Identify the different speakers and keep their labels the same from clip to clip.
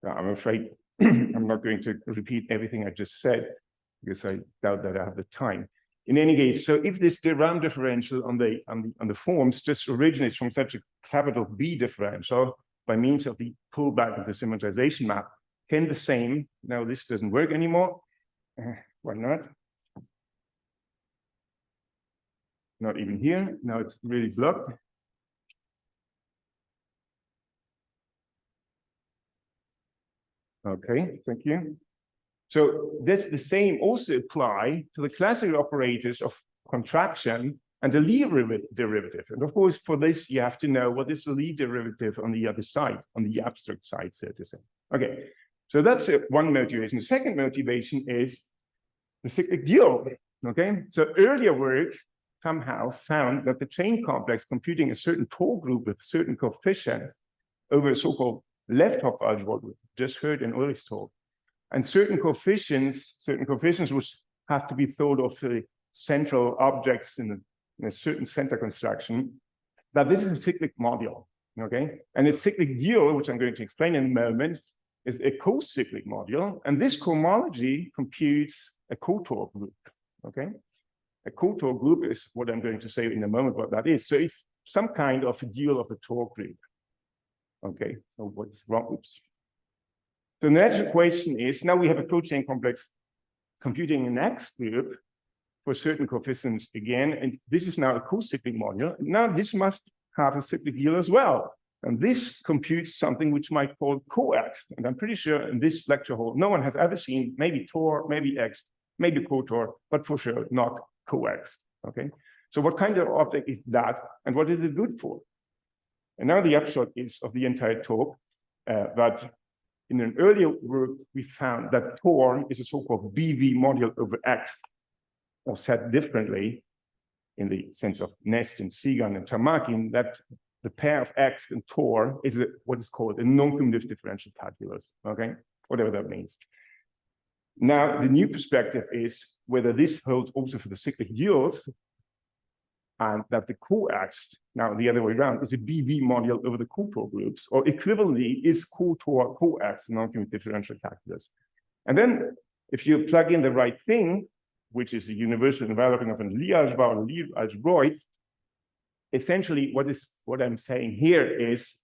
Speaker 1: I'm afraid I'm not going to repeat everything I just said because I doubt that I have the time. In any case, so if this derived differential on the forms just originates from such a capital B differential by means of the pullback of the symmetrization map, can the same, now this doesn't work anymore. Why not? Not even here. Now it's really blocked. Okay, thank you. So this the same also apply to the classical operators of contraction and the Lie derivative. And of course, for this, you have to know what is the Lie derivative on the other side, on the abstract side, so to say. Okay, so that's one motivation. The second motivation is the cyclic dual. Okay, so earlier work somehow found that the chain complex computing a certain Tor group with certain coefficients over a so-called left Hopf algebra, just heard in Ulrich's talk, and certain coefficients which have to be thought of the central objects in a certain center construction, that this is a cyclic module, okay? And its cyclic dual, which I'm going to explain in a moment, is a cocyclic module, and this cohomology computes a Cotor group, okay? A Cotor group is what I'm going to say in a moment what that is. So it's some kind of a dual of the Tor group. Okay, so what's wrong? Oops. The natural question is, now we have a cochain complex computing an X group for certain coefficients again, and this is now a cocyclic module. Now this must have a cyclic dual as well. And this computes something which might call Coext. And I'm pretty sure in this lecture hall, no one has ever seen maybe Tor, maybe X, maybe Cotor, but for sure not Coext. Okay, so what kind of object is that, and what is it good for? And now the upshot is of the entire talk that in an earlier work, we found that Tor is a so-called BV module over X, or said differently in the sense of Nest and Sigan and Tamakin, that the pair of X and Tor is what is called a non-commutative differential calculus, okay? Whatever that means. Now, the new perspective is whether this holds also for the cyclic duals, and that the Coext, now the other way around, is a BV module over the Cotor groups, or equivalently is Cotor Coext non-commutative differential calculus. And then if you plug in the right thing, which is the universal developing of a Lie algebra or Lie algebroid, essentially what I'm saying here is,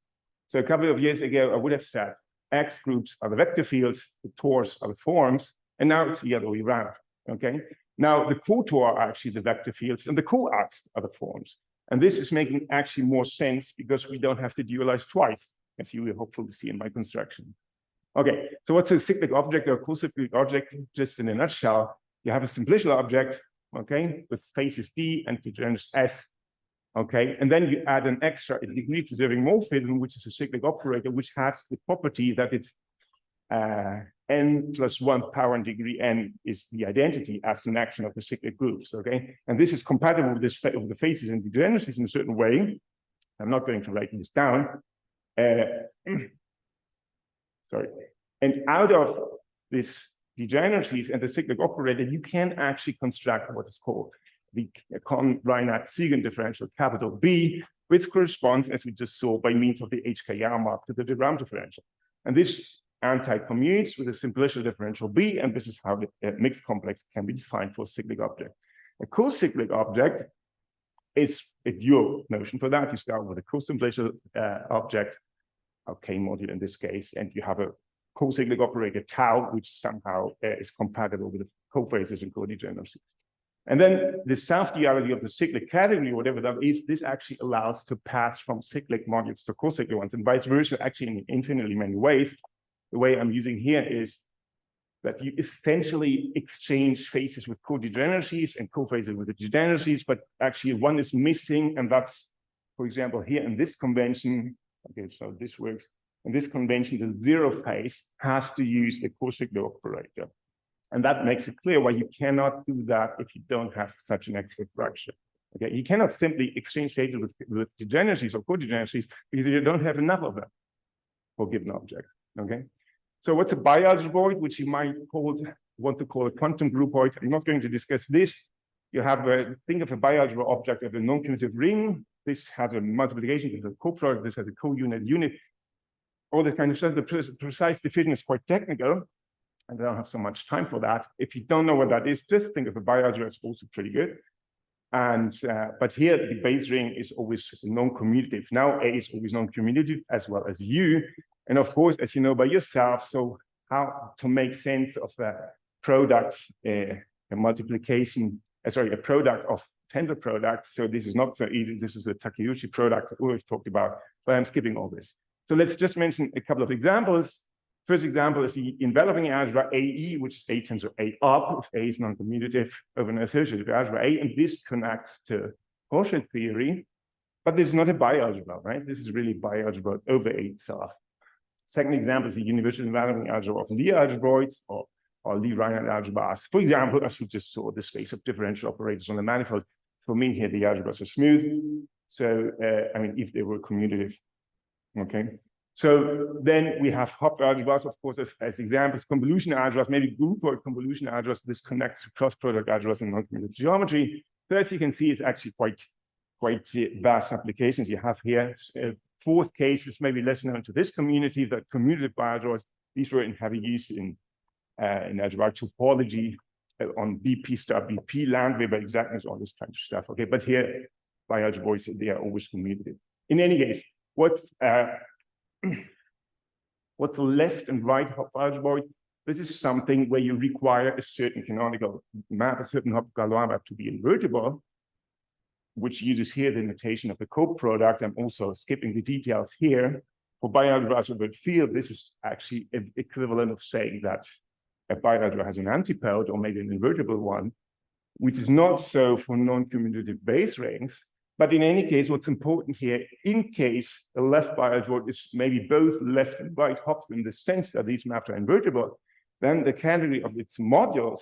Speaker 1: so a couple of years ago, I would have said X groups are the vector fields, the Tors are the forms, and now it's the other way around, okay? Now, the Cotor are actually the vector fields, and the Coext are the forms. And this is making actually more sense because we don't have to dualize twice, as you will hopefully see in my construction. Okay, so what's a cyclic object or cocyclic object? Just in a nutshell, you have a simplicial object, okay, with faces D and degenerates S, okay? And then you add an extra degree-preserving morphism, which is a cyclic operator, which has the property that it n plus 1 power and degree n is the identity as an action of the cyclic groups, okay? And this is compatible with this with the faces and degeneracies in a certain way. I'm not going to write this down. Sorry. And out of this degeneracies and the cyclic operator, you can actually construct what is called the Rinehart differential capital B, which corresponds, as we just saw, by means of the HKR mark to the derived differential. And this anti-commutes with a simplicial differential B, and this is how the mixed complex can be defined for a cyclic object. A cocyclic object is a dual notion for that. You start with a co-simplicial object, okay, module in this case, and you have a cocyclic operator tau, which somehow is compatible with the cofaces and codegeneracies. And then the self-duality of the cyclic category, whatever that is, this actually allows to pass from cyclic modules to cocyclic ones, and vice versa, actually in infinitely many ways. The way I'm using here is that you essentially exchange phases with co-degeneracies and co-phases with the degeneracies, but actually one is missing, and that's, for example, here in this convention, okay, so this works. In this convention, the zero phase has to use the cocyclic operator. And that makes it clear why you cannot do that if you don't have such an expert structure. Okay, you cannot simply exchange phases with degeneracies or co-degeneracies because you don't have enough of them for a given object. Okay. So what's a bi-algebroid, which you might want to call a quantum groupoid? I'm not going to discuss this. You have think of a bi-algebra object as a non-commutative ring. This has a multiplication, this has a co-product, this has a co-unit unit, all this kind of stuff. The precise definition is quite technical, and I don't have so much time for that. If you don't know what that is, just think of a bi-algebra, it's also pretty good. And but here the base ring is always non-commutative. Now A is always non-commutative as well as U. And of course, as you know by yourself, so how to make sense of a product, a multiplication, a product of tensor products. So this is not so easy. This is a Takeuchi product that we've talked about, but I'm skipping all this. So let's just mention a couple of examples. First example is the enveloping algebra AE, which is A tensor A up, if A is non-commutative over an associative algebra A, and this connects to quotient theory, but this is not a bi-algebra, right? This is really bi-algebra over A itself. Second example is the universal enveloping algebra of Lie algebroids or Lie-Rinehart algebras. For example, as we just saw, the space of differential operators on the manifold. For me here, the algebras are smooth. So, I mean, if they were commutative, okay. So then we have Hopf algebras, of course, as examples, convolution algebras, maybe groupoid convolution algebras. This connects to cross-product algebras and non-commutative geometry. So as you can see, it's actually quite vast applications you have here. Fourth case is maybe less known to this community, that commutative algebras. These were in heavy use in algebraic topology on BP star BP, Landweber exactness, all this kind of stuff. Okay, but here by algebroids, they are always commutative. In any case, what's left and right Hopf algebroid? This is something where you require a certain canonical map, a certain Hopf map to be invertible, which uses here the notation of the co-product. I'm also skipping the details here. For bi-algebras over the field, this is actually equivalent of saying that a bi-algebra has an antipode or maybe an invertible one, which is not so for non-commutative base rings. But in any case, what's important here, in case the left bi-algebroid is maybe both left and right Hopf in the sense that these maps are invertible, then the category of its modules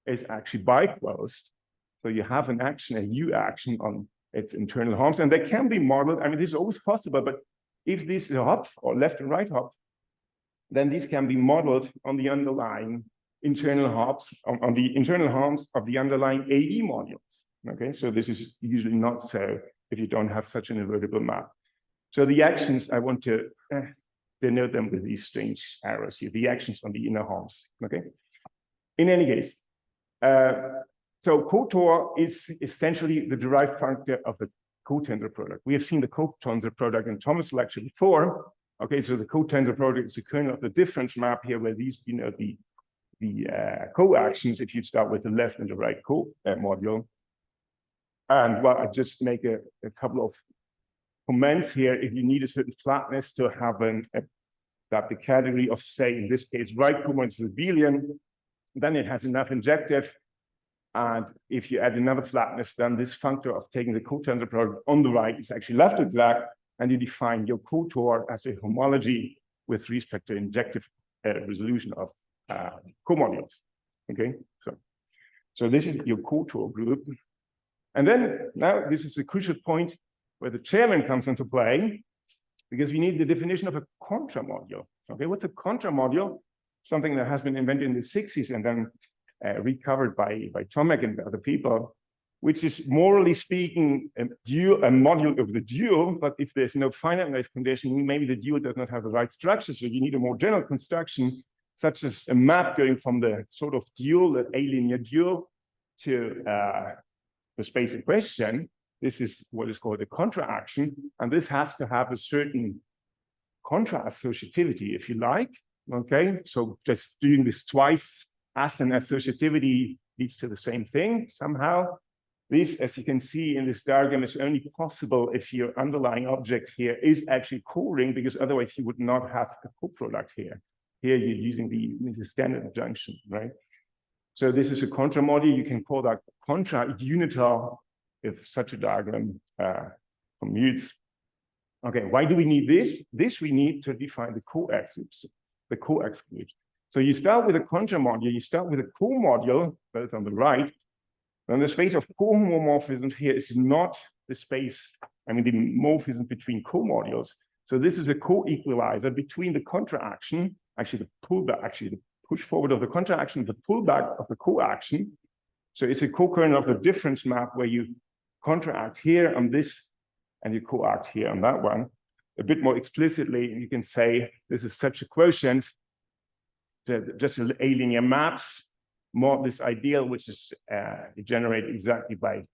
Speaker 1: is actually bi-closed. So you have an action, a U action on its internal Hopfs, and they can be modeled. I mean, this is always possible, but if this is a Hopf or left and right Hopf, then these can be modeled on the underlying internal Hopfs, on the internal Hopfs of the underlying AE modules. Okay, so this is usually not so if you don't have such an invertible map. So the actions, I want to denote them with these strange arrows here, the actions on the inner Hopfs. Okay, in any case, so Cotor is essentially the derived functor of the cotensor product. We have seen the cotensor product in Thomas' lecture before. Okay, so the cotensor product is the kernel of the difference map here, where these, you know, the co-actions, if you start with the left and the right co-module. And well, I just make a couple of comments here. If you need a certain flatness to have that the category of, say, in this case, right co-module is abelian, then it has enough injective. And if you add another flatness, then this functor of taking the cotensor product on the right is actually left exact, and you define your Cotor as a homology with respect to injective resolution of comodules. Okay, so this is your Cotor group. And then now this is a crucial point where the chairman comes into play, because we need the definition of a contramodule. Okay, what's a contramodule? Something that has been invented in the 60s and then recovered by Tomek and other people, which is morally speaking a module of the dual, but if there's no finiteness condition, maybe the dual does not have the right structure, so you need a more general construction, such as a map going from the sort of dual, the A-linear dual, to the space in question. This is what is called a contraction, and this has to have a certain contra-associativity, if you like. Okay, so just doing this twice as an associativity leads to the same thing somehow. This, as you can see in this diagram, is only possible if your underlying object here is actually co-ring, because otherwise you would not have a coproduct here. Here you're using the standard junction, right? So this is a contra module. You can call that contra unitar if such a diagram commutes. Okay, why do we need this? This we need to define the Coext groups, the Coext groups. So you start with a contra module, you start with a co-module, both on the right. Then the space of co-homomorphisms here is not the space, I mean, the morphism between co-modules. So this is a co-equalizer between the contraction, actually the pullback, actually the push forward of the contraction, the pullback of the coaction. So it's a cokernel of the difference map where you contract here on this and you coact here on that one. A bit more explicitly, you can say this is such a quotient, just a linear maps, more this ideal, which is generated exactly by,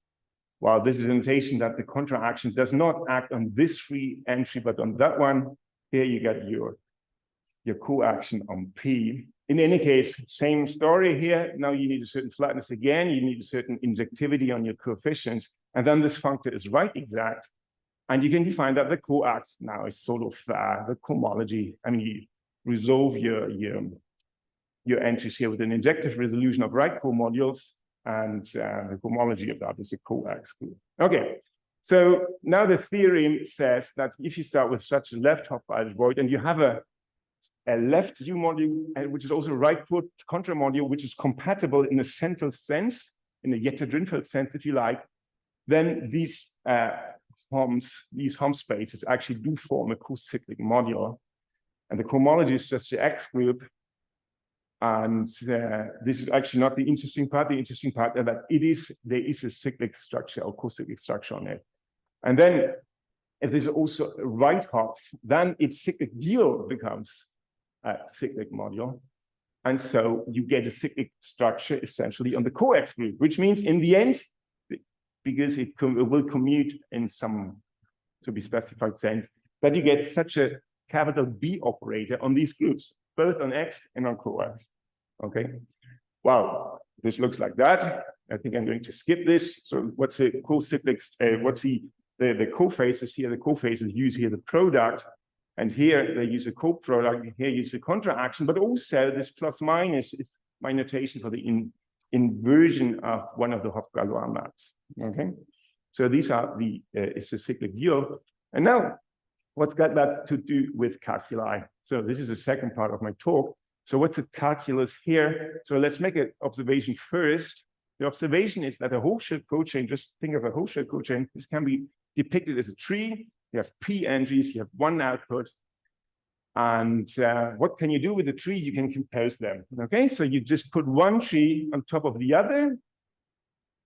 Speaker 1: well, this is a notation that the contraction does not act on this free entry, but on that one. Here you get your coaction on P. In any case, same story here. Now you need a certain flatness again. You need a certain injectivity on your coefficients. And then this functor is right exact. And you can define that the coax now is sort of the cohomology. I mean, you resolve your entries here with an injective resolution of right comodules, and the cohomology of that is a coax group. Okay, so now the theorem says that if you start with such a left Hopf algebroid and you have a left U module, which is also a right put contra module, which is compatible in a central sense, in a Jeter-Drinfeld sense, if you like, then these Hopf spaces actually do form a cocyclic module. And the cohomology is just the X group. And this is actually not the interesting part. The interesting part is that there is a cyclic structure or cocyclic structure on it. And then if there's also a right Hopf, then its cyclic dual becomes a cyclic module. And so you get a cyclic structure essentially on the Coext group, which means in the end, because it will commute in some to be specified sense, that you get such a capital B operator on these groups, both on X and on Coext. Okay. Wow, this looks like that. I think I'm going to skip this. So what's the cocyclic? What's the cophases here? The cophases use here the product, and here they use a coproduct. Here use a contraction, but also this plus minus is my notation for the inversion of one of the Hopf-Galois maps. Okay, so these are it's a cyclic dual. And now, what's got that to do with calculi? So this is the second part of my talk. So what's the calculus here? So let's make an observation first. The observation is that a Hochschild cochain, just think of a Hochschild cochain, this can be depicted as a tree. You have P entries, you have one output. And what can you do with the tree? You can compose them. Okay, so you just put one tree on top of the other.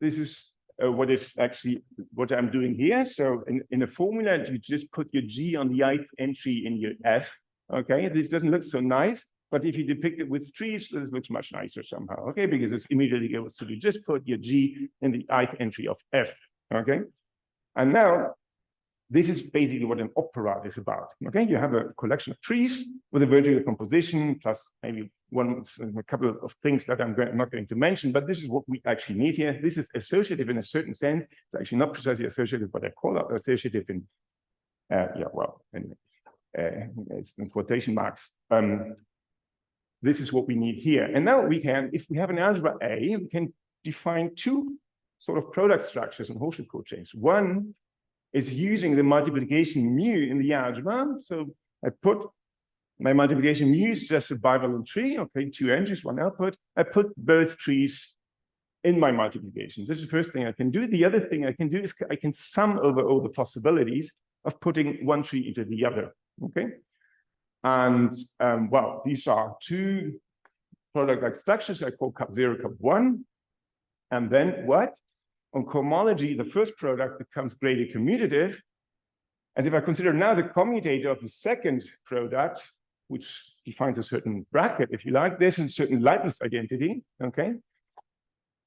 Speaker 1: This is what is actually what I'm doing here. So in a formula, you just put your G on the ith entry in your F. Okay, this doesn't look so nice, but if you depict it with trees, this looks much nicer somehow. Okay, because it's immediately able to do just put your G in the ith entry of F. Okay, and now this is basically what an operad is about. Okay, you have a collection of trees with a vertical composition, plus maybe a couple of things that I'm not going to mention, but this is what we actually need here. This is associative in a certain sense. It's actually not precisely associative, but I call it associative in, anyway, it's in quotation marks. This is what we need here. And now we can, if we have an algebra A, we can define two sort of product structures on Hochschild cochains. One is using the multiplication mu in the algebra. So I put my multiplication mu is just a bivalent tree, okay, two entries, one output. I put both trees in my multiplication. This is the first thing I can do. The other thing I can do is I can sum over all the possibilities of putting one tree into the other, okay? And well, these are two product-like structures I call cup 0, cup 1. And then what? On cohomology, the first product becomes greater commutative. And if I consider now the commutator of the second product, which defines a certain bracket, if you like, there's a certain Leibniz identity, okay?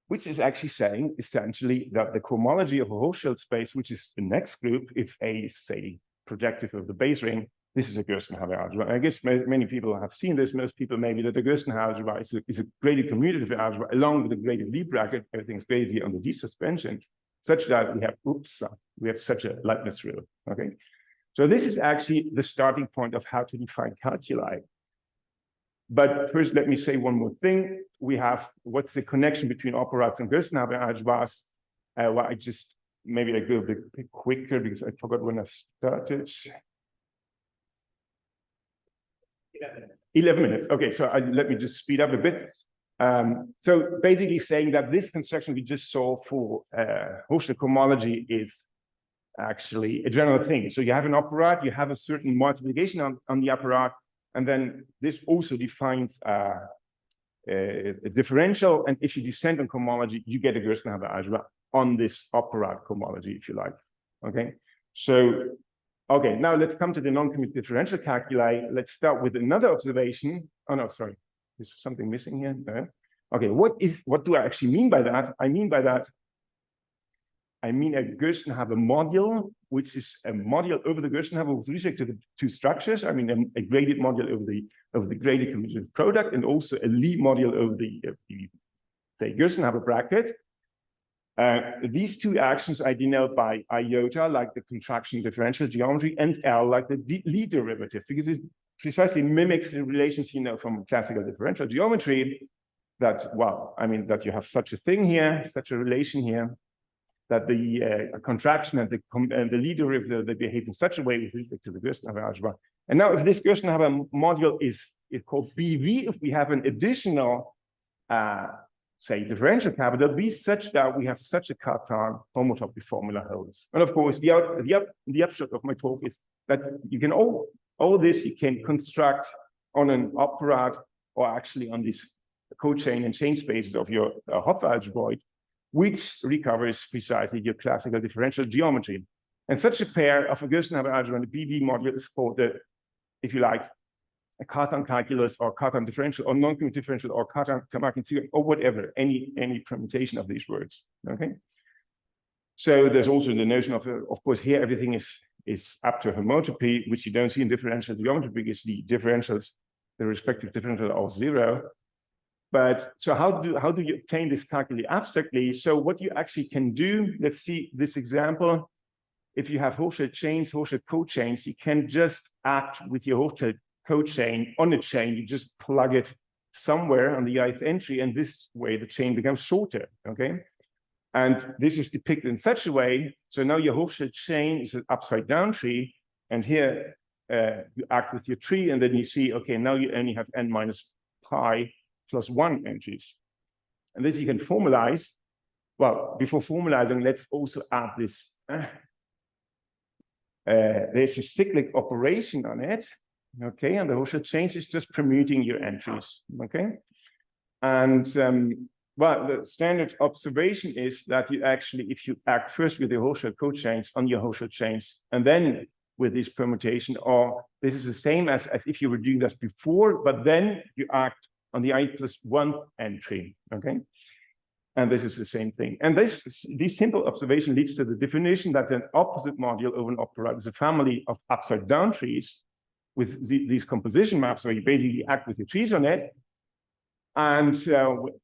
Speaker 1: Which is actually saying, essentially, that the cohomology of a Hochschild space, which is the next group, if A is, say, projective of the base ring, This is a Gerstenhaber algebra. I guess many people have seen this. Most people maybe that the Gerstenhaber algebra is a graded commutative algebra along with a graded Lie bracket. Everything's graded here on the D suspension, such that we have such a Leibniz rule. Okay, so this is actually the starting point of how to define calculi. But first, let me say one more thing. We have what's the connection between operads and Gerstenhaber algebras. Well, I just maybe I go a bit quicker because I forgot when I started. 11 minutes. Okay, so let me just speed up a bit. So basically saying that this construction we just saw for Hopf cohomology is actually a general thing. So you have an operad, you have a certain multiplication on the operad, and then this also defines a differential. And if you descend on cohomology, you get a Gerstenhaber algebra on this operad cohomology, if you like. Okay, so okay, now let's come to the non-commutative differential calculi. Let's start with another observation. Oh no, sorry, is something missing here? No. Okay, what do I actually mean by that? I mean a Gerstenhaber module, which is a module over the Gerstenhaber with respect to the two structures. I mean a graded module over the graded commutative product, and also a Lie module over the Gerstenhaber bracket. These two actions I denote by iota, like the contraction differential geometry, and L, like the Lie derivative, because it precisely mimics the relations you know from classical differential geometry. That, well, I mean that you have such a thing here, such a relation here, that the contraction and the Lie derivative, they behave in such a way with respect to the Gerstenhaber algebra. And now, if this Gerstenhaber module is called BV, if we have an additional say differential capital B such that we have such a Cartan homotopy formula holds. And of course, the upshot of my talk is that you can all this you can construct on an operad or actually on this cochain and chain spaces of your Hopf algebroid, which recovers precisely your classical differential geometry. And such a pair of a Gerstenhaber algebra and the BV module is called the, if you like, a Cartan calculus or Cartan differential or non-commutative differential or Cartan Tamarkin or whatever, any permutation of these words. Okay. So there's also the notion of course, here everything is up to homotopy, which you don't see in differential geometry because the differentials, the respective differential are zero. But so how do you obtain this calculi abstractly? So what you actually can do, let's see this example. If you have Hopf chains, Hopf cochains, you can just act with your Hopf cochain on a chain. You just plug it somewhere on the ith entry, and this way the chain becomes shorter. Okay, and this is depicted in such a way. So now your Hopf chain is an upside down tree, and here you act with your tree, and then you see, okay, now you only have n minus pi plus 1 entries. And this you can formalize. Well, before formalizing, let's also add this. There's a cyclic operation on it. Okay, and the Hopf chain is just permuting your entries. Okay, and well, the standard observation is that you actually, if you act first with the Hopf cochains on your Hopf chains, and then with this permutation, or this is the same as if you were doing this before, but then you act on the I plus 1 entry. Okay, and this is the same thing. And this simple observation leads to the definition that an opposite module over an operad is a family of upside down trees with these composition maps where you basically act with your trees on it, and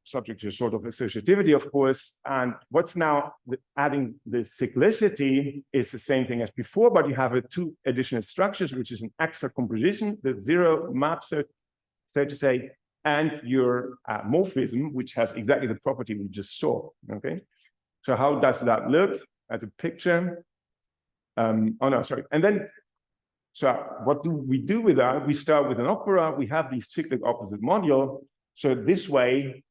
Speaker 1: subject to sort of associativity, of course. And what's now adding the cyclicity is the same thing as before, but you have two additional structures, which is an axial composition, the zero map, so to say, and your morphism, which has exactly the property we just saw. Okay, so how does that look as a picture? Oh no, sorry. And then, so what do we do with that? We start with an opera. We have the cyclic opposite module. So this way,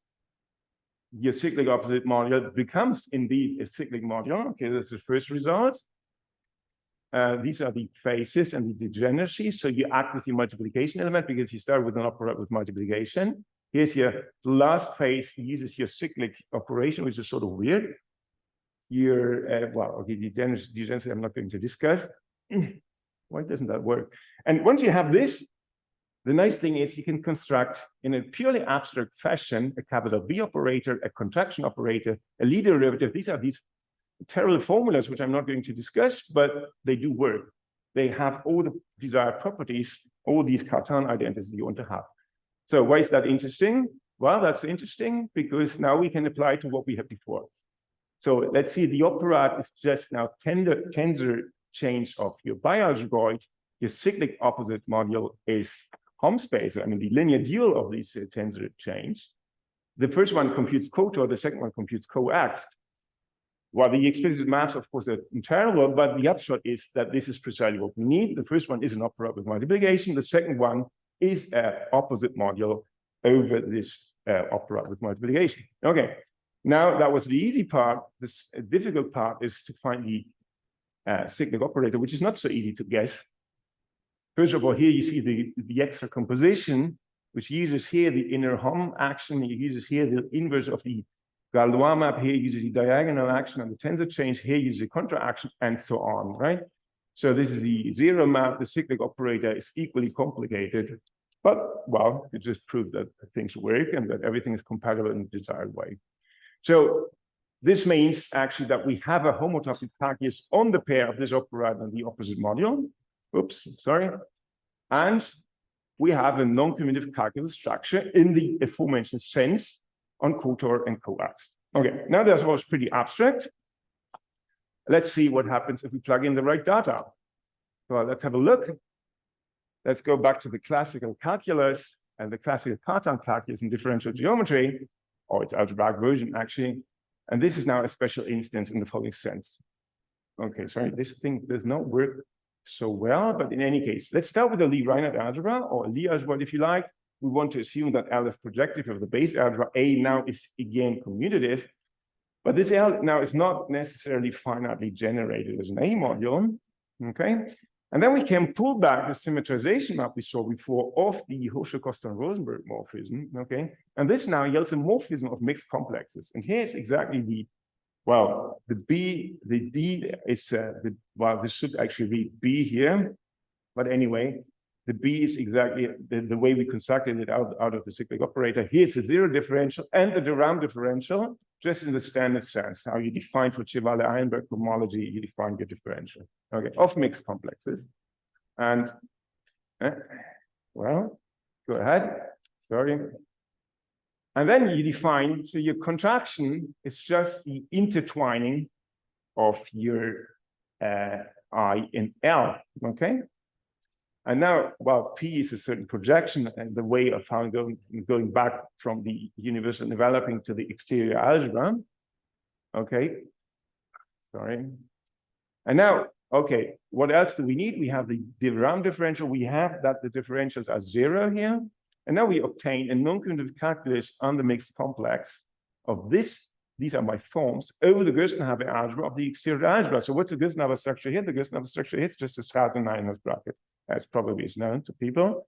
Speaker 1: your cyclic opposite module becomes indeed a cyclic module. Okay, that's the first result. These are the phases and the degeneracies. So you act with your multiplication element because you start with an opera with multiplication. Here's your last phase uses your cyclic operation, which is sort of weird. Your well, okay, degeneracy I'm not going to discuss. Why doesn't that work? And once you have this, the nice thing is you can construct in a purely abstract fashion a capital B operator, a contraction operator, a Lie derivative. These are these terrible formulas which I'm not going to discuss, but they do work. they have all the desired properties, all these Cartan identities you want to have. So why is that interesting? Well, that's interesting because now we can apply to what we had before. So let's see, the operand is just now tensor change of your bialgebroid. Your cyclic opposite module is Hopf space. I mean, the linear dual of these tensor change. The first one computes Cotor, the second one computes Coext. Well, the explicit maps, of course, are internal, but the upshot is that this is precisely what we need. The first one is an operand with multiplication. The second one is an opposite module over this operand with multiplication. Okay, now that was the easy part. This difficult part is to find the cyclic operator, which is not so easy to guess. First of all, here you see the extra composition, which uses here the inner Hom action. It uses here the inverse of the Galois map. Here uses the diagonal action and the tensor change. Here uses the contra action, and so on, right? So this is the zero map. The cyclic operator is equally complicated, but well, it just proves that things work and that everything is compatible in the desired way. So this means actually that we have a homotopy calculus on the pair of this operand and the opposite module. Oops, sorry. And we have a non-commutative calculus structure in the aforementioned sense on Cotor and Coext. Okay, now that was pretty abstract. Let's see what happens if we plug in the right data. So let's have a look. Let's go back to the classical calculus and the classical Cartan calculus in differential geometry, or its algebraic version actually. And this is now a special instance in the following sense. Okay, sorry, this thing does not work so well, but in any case, let's start with the Lie-Rinehart algebra, or Lie algebra if you like. We want to assume that L is projective of the base algebra. A now is again commutative, but this L now is not necessarily finitely generated as an A module, okay? And then we can pull back the symmetrization map we saw before of the Hochschild-Rosenberg morphism, okay? And this now yields a morphism of mixed complexes. And here's exactly the, well, the B, the D is, well, this should actually read B here. But anyway, the B is exactly the way we constructed it out of the cyclic operator. Here's the zero differential and the derived differential, just in the standard sense, how you define for Chevalley-Eilenberg homology, you define your differential, okay, of mixed complexes. And, well, go ahead, sorry. And then you define, so your contraction is just the intertwining of your I in L, okay? And now, well, P is a certain projection and the way of how going back from the universal developing to the exterior algebra. Okay, sorry. And now, okay, what else do we need? We have the derived differential. We have that the differentials are zero here. And now we obtain a non-commutative calculus on the mixed complex of this. These are my forms over the Gerstenhaber algebra of the exterior algebra. So what's the Gerstenhaber structure here? The Gerstenhaber structure here is just a Cartan bracket, as probably is known to people.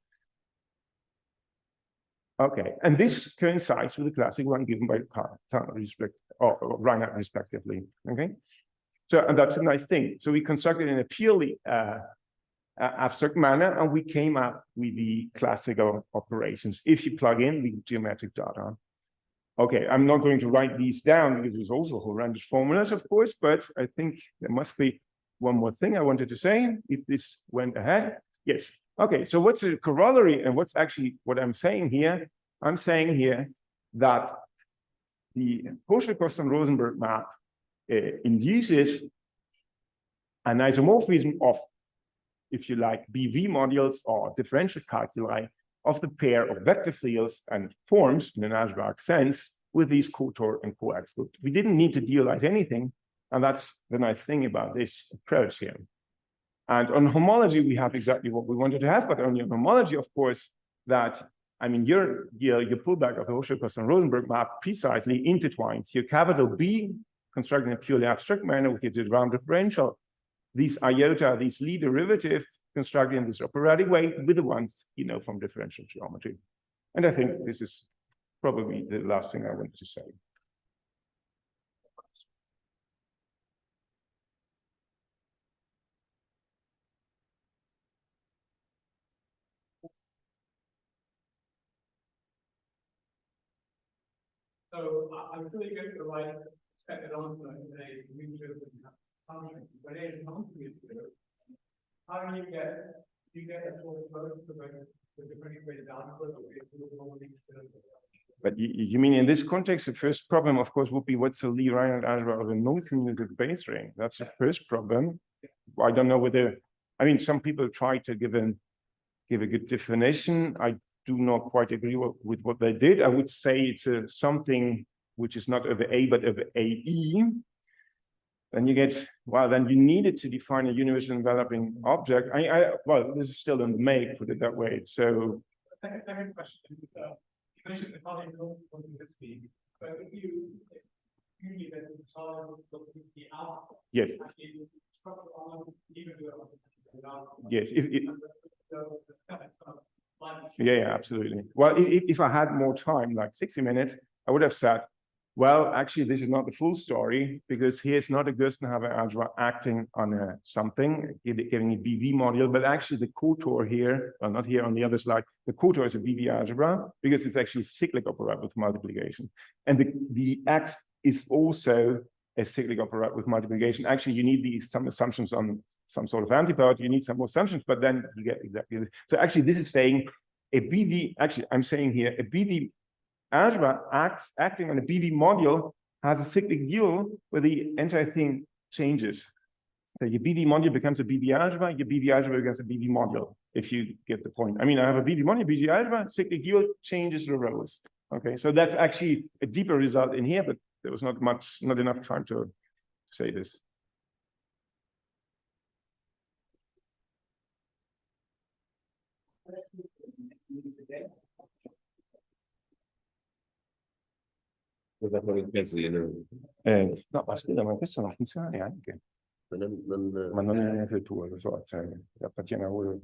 Speaker 1: Okay, and this coincides with the classic one given by Cartan or Rinehart respectively. Okay, so and that's a nice thing. So we constructed in a purely abstract manner, and we came up with the classical operations if you plug in the geometric data. Okay, I'm not going to write these down because there's also horrendous formulas, of course, but I think there must be one more thing I wanted to say if this went ahead. Yes. Okay, so what's the corollary and what's actually what I'm saying here? I'm saying here that the Hochschild-Rosenberg map induces an isomorphism of, if you like, BV modules or differential calculi of the pair of vector fields and forms in an algebraic sense with these Cotor and Coext. We didn't need to dualize anything, and that's the nice thing about this approach here. And on homology, we have exactly what we wanted to have, but only on homology, of course, that, I mean, your pullback of the Hochschild-Rosenberg map precisely intertwines your capital B constructed in a purely abstract manner with your derived differential. These iota, these Lie derivative constructed in this operatic way with the ones you know from differential geometry. And I think this is probably the last thing I wanted to say.
Speaker 2: So I'm really good to like set it on for today. But in how do you get a full close to the different equated algebra,
Speaker 1: But you mean in this context, the first problem, of course, would be what's the Rinehart algebra of a non-commutative base ring? That's the first problem. I don't know whether, I mean, some people try to give a good definition. I do not quite agree with what they did. I would say it's something which is not over A, but over AE. Then you get, well, then you needed to define a universal enveloping object. Well, this is still in the make, put it that way. So.
Speaker 2: Second question. You mentioned the polynomial complexity, but if you need to solve the alpha.
Speaker 1: Yes. Yes. Yeah, absolutely. Well, if I had more time, like 60 minutes, I would have said, well, actually, this is not the full story, because here's not a Gerstenhaber algebra acting on something, giving a BV module, but actually the Cotor here, well, not here on the other slide, the Cotor is a BV algebra, because it's actually cyclic operator with multiplication. And the X is also a cyclic operator with multiplication. Actually, you need some assumptions on some sort of antipode, you need some more assumptions, but then you get exactly this. So actually, this is saying a BV, actually, I'm saying here, a BV algebra acting on a BV module has a cyclic dual where the entire thing changes. So your BV module becomes a BV algebra, your BV algebra becomes a BV module, if you get the point. I mean, I have a BV module, BV algebra, cyclic dual changes the rows. Okay, so that's actually a deeper result in here, but there was not enough time to say this. No, ma scusa, ma questa è una funzione anche. Ma non è neanche il tuo, lo so, cioè, appartiene a voi.